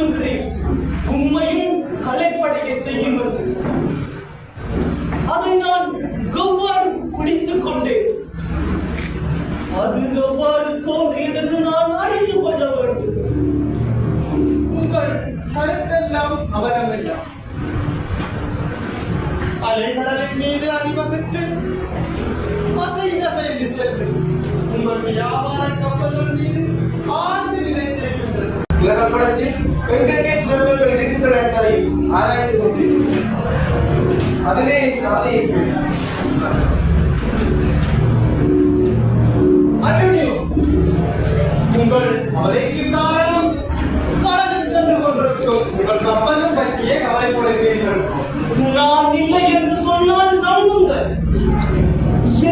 சொல்கிறேன், உண்மையும் கலைப்படைய செய்யும். அதை நான் எவ்வாறு பிடித்துக் கொண்டேன், அது எவ்வாறு தோன்றியதென்று நான் அறிந்து கொள்ள வேண்டும். உங்கள் கருத்தெல்லாம் அவலமெல்லாம் அலைகடலின் மீது அணிவகுத்து அசைந்து செல்லும் உங்கள் வியாபார கப்பல்கள் மீது ஆழ்ந்து நிலைத்திருக்கின்றது. உலகப்படத்தில் எங்கெங்கே திரவங்கள் இருக்கின்றன என்பதை ஆராய்ந்து கொண்டிருக்கிறது. அதிலே உங்கள் அவதைக்கு காரணம் கடலில் சென்று கொண்டிருக்கிறோம். உங்கள் கப்பலும் பற்றியே கவலைப்படுகிறீர்கள். நான் இல்லை என்று சொன்னால் நம்புங்கள்.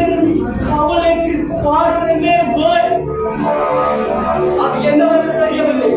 என் கவலைக்கு காரணமே வேறு. அது என்னவென்று தெரியவில்லை.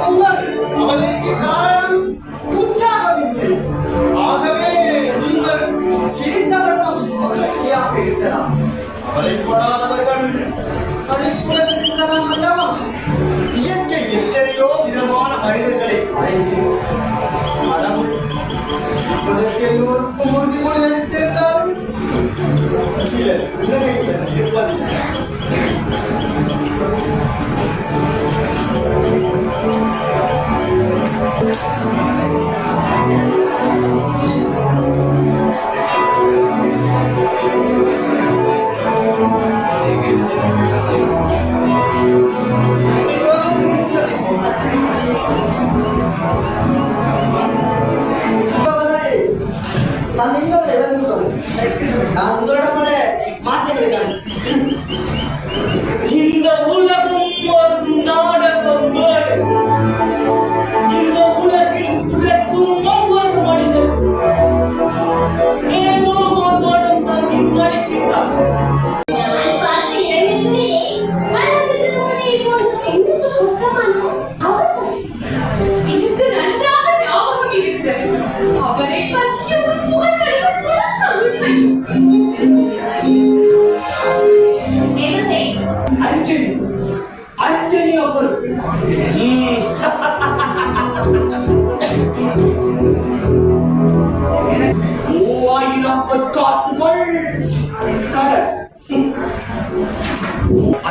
உங்கள் அவதைக்கு காரணம் உற்சாகமில்லை. ஆகவே நீங்கள் சிரித்தவண்ணம் மகிழ்ச்சியாக இருக்கலாம். கவலைப்படாதவர்கள் கழிப்புடன் இருக்கலாம் அல்லவா? இயற்கை எத்தனையோ விதமான மனிதர்களை அழைத்து அதற்கு எல்லோருக்கும் உறுதிமொழி அளித்திருந்தாலும் சிலர் உலகத்தில் இருப்பதில்லை. இந்த உலகம் ஒரு நாடகம். இந்த உலகில் பிறக்கும் ஒவ்வொரு மனிதன் ஏதோ ஒரு நாடம் தான் நடிக்கின்றார்.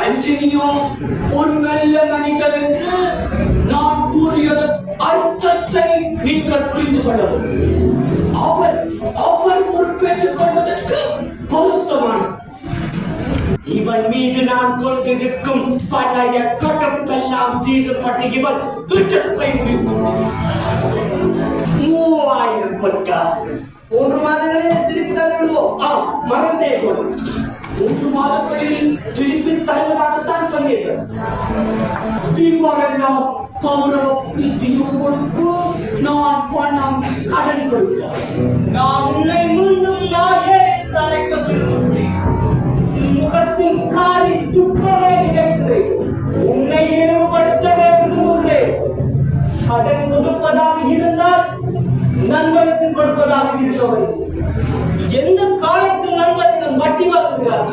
அஞ்சனியோ ஒரு நல்ல மனிதர் என்று நான் கூறியது அர்த்தத்தை நீங்கள் புரிந்து கொள்ளவும். அவர் பொறுப்பேற்றுக் கொள்வதற்கு பொருத்தமான இவன் மீது நான் கொண்டிருக்கும் பழைய கட்டப்பெல்லாம் தீர்ப்பட்டு இவன் விட்டப்பை முடிக்கும் 3000 பொற்காசு 3 மாதங்களில் திருப்பி தந்து விடுவோம். மறந்தே போதும். 3 மாதங்களில் திருப்பி தருவதாகத்தான் சொன்னீர்கள். இவரெல்லாம் கௌரவம் கொடுக்கு, நான் பணம் கடன் கொடுக்க. நான் உன்னை மீண்டும் நானே அழைக்க விரும்புகிறேன். முகத்தின் காரி துப்பவே நினைக்கிறேன். உன்னை இழிவுபடுத்தவே விரும்புகிறேன். கடன் கொடுப்பதாக இருந்தால் நண்பனுக்கு கொடுப்பதாக இருக்கவில்லை. எந்த காலத்தில் நண்பர்கள் வட்டி வாங்குகிறார்?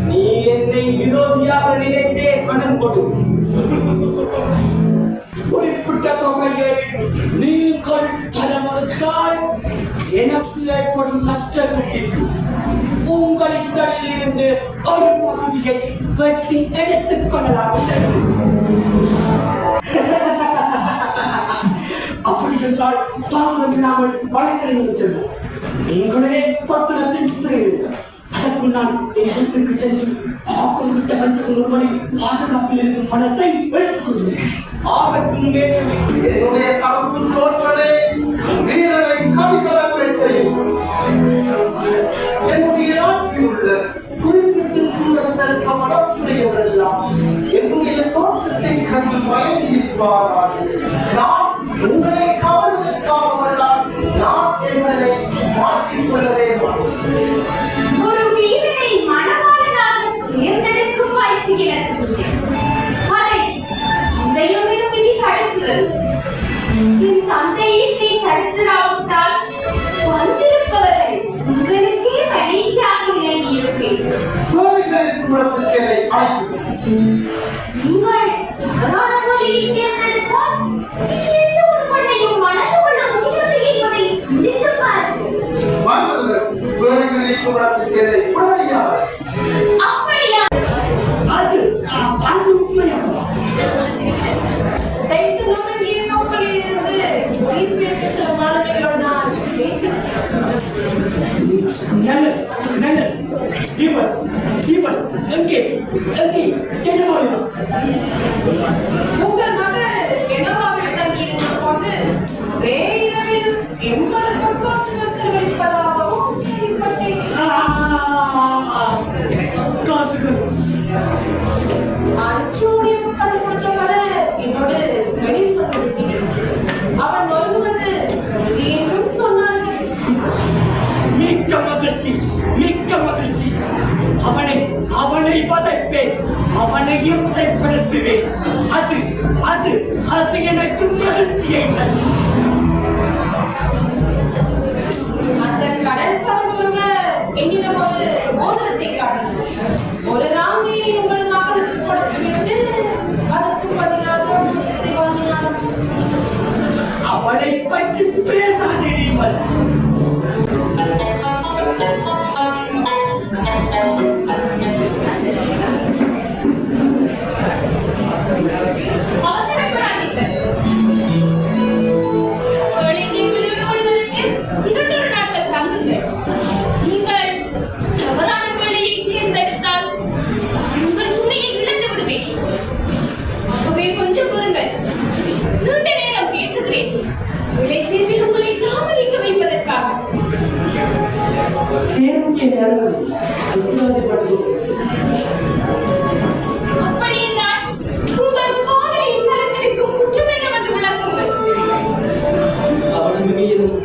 நீ என்னை விரோதியாக நினைத்தே கடன் கொடு. குறிப்பிட்ட தொகையை நீங்கள் தர மறுத்தால் எனக்கு ஏற்படும் நஷ்டத்திற்கு உங்களிடத்தில் இருந்து ஒரு பகுதியை வெட்டி எடுத்துக் கொள்ளலாம். அப்படி என்றால் தாங்கள் இல்லாமல் வழக்கறிஞர் செல்வோம். நீங்களே பத்திரத்தின் புத்திரர்கள். அதற்கு நான் என் வீட்டிற்கு சென்று ஆக்கம் கிட்ட வைத்துக் ஒருவரை பாதுகாப்பில் இருக்கும் பணத்தை எடுத்துக் கொள்கிறேன். ஆகட்டும், என்னுடைய கருப்பு தோற்றலை வீரரை கவிக்கலங்களை செய்யும். என்னுடைய நாட்டில் உள்ள குறிப்பிட்டு மனத்துடையவரெல்லாம் என்னுடைய தோற்றத்தை கண்டு பயனிப்பார்கள். நான் உங்களை கவர்வதற்காகவெல்லாம் நான் என்பதை மாற்றிக் கொள்ளவே மாட்டேன். ஒரு வீரனை மணவாளனாக தேர்ந்தெடுக்கும் வாய்ப்பு எனக்கு அதை இதையும் விதி தடுக்கிறது. என் தந்தையை நீ தடுத்துராவிட்டால் வந்திருப்பவர்கள் உங்களுக்கே மனைவியாக இறங்கியிருப்பேன். உங்கள் மொழியை தேர்ந்தெடுத்தால் அது அது அது எனக்கு மகிழ்ச்சியை தரும். அந்த கடல் பரம்பொருவர் என்னிடம் ஒரு மோதிரத்தை காட்டினார். ஒரு ராமியை உங்கள் மகளுக்கு கொடுத்துவிட்டு அதற்கு 16 மோதிரத்தை வாங்கினார். அவளை பற்றி பேசாதே நீங்கள். அவசரப்படாதீர்கள். தொழில்நீர்களில் ஈடுபடுவதற்கு 2 நாட்கள் தங்குங்கள். நீங்கள் தவறான வழியை தேர்ந்தெடுத்தால் உங்கள் துணையை இழந்து விடுவேன். ஆகவே கொஞ்சம் பொறுங்கள். நீண்ட நேரம் பேசுகிறேன். விடைத்தேர்வில் உங்களை தாமதிக்க வைப்பதற்காக. தேர்வுக்கு நேரம் அப்படி என்றால் உங்கள் காதலை கலந்திருக்கும் குற்றம் என்னவென்று விளக்குங்கள். அவளும் மீதும்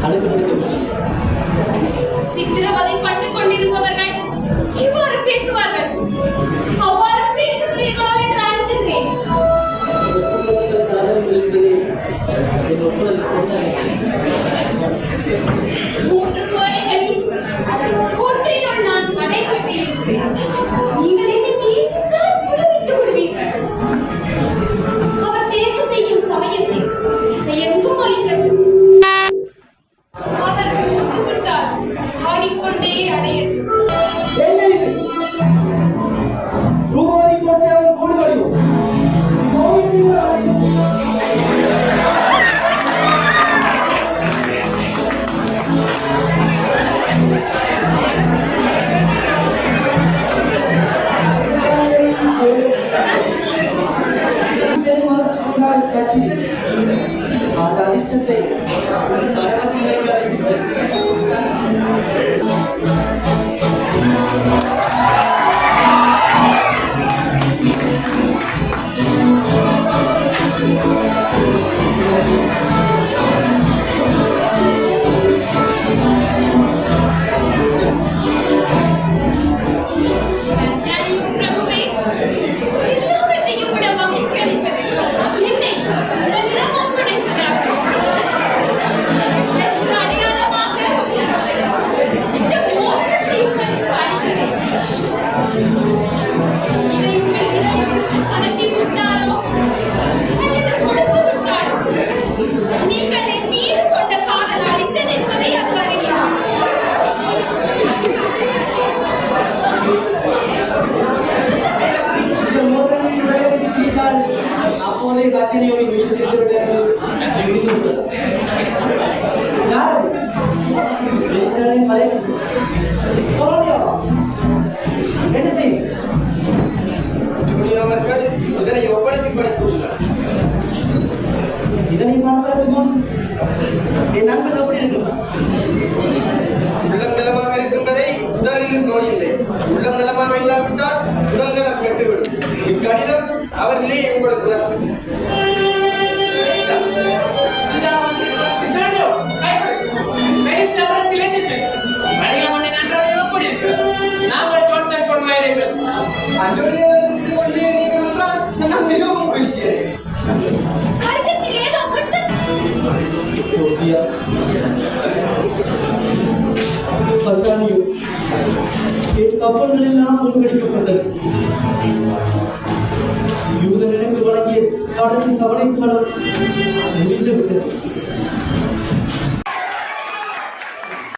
அழுத்தப்படுத்த சித்திரவதை பட்டுக் கொண்டிருப்பவர்கள் இவ்வாறு பேசுவார்கள். அவ்வாறு பேசுகிறீர்களோ என்று அஞ்சுகிறேன். மூன்று கோடைகளில் ஒன்றையுள் நான் தடைபட்டு இருக்கிறேன். நீங்கள் என்னை நேசித்தால் விடுவித்து விடுவீர்கள். அவர் தேர்வு செய்யும் சமயத்தில் இசையெங்கும் ஒலிக்கட்டும். அவர் முற்றுவிட்டால் ஆடிக்கொண்டே அடையும். ரூபாய் கோசையாவும் கூடுதலையும் தர்ஷானியும் பிரபுவே, எல்லாவற்றையும் விட மகிழ்ச்சி அளிப்பது என்னை உங்களிடம் ஒப்படைப்பதாகும். இதற்கு அடையாளமாக இந்த மோதிரத்தை உங்களுக்கு அளிக்கிறேன். இதை உங்கள் விரலில் கலட்டி விட்டாலோ அல்லது கொடுத்து விட்டாலோ நீங்கள் என் மீது கொண்ட காதல் அழிந்தது என்பதை அது அறிவிக்கும். அப்போதே கசினியோடு வீட்டுக்கு விட்டார்கள். யார் என்ன செய்யும் அவர்கள் இதனை ஒப்படைக்கும் படைத்துள்ளார். இதனை பார்ப்பதற்கு முன் என் நண்பன் எப்படி இருக்கும்? உள்ளம் நலமாக இருக்கும் வரை உடலில் நோய் இல்லை. உள்ளம் நலமாக இல்லாவிட்டால் உடல் நலம் கெட்டுவிடும். இக்கடிதம் அவர்களே உங்களுக்கு நான் மிகவும் மகிழ்ச்சி அடைகிறேன். கடிதத்தில் ஏதோ கட்ட என் கப்பல்கள் எல்லாம் முன்கடிக்கப்பட்டது. யூதன் எனக்கு வழங்கிய கடலின் கவலைக்காலம் முடிந்துவிட்டது.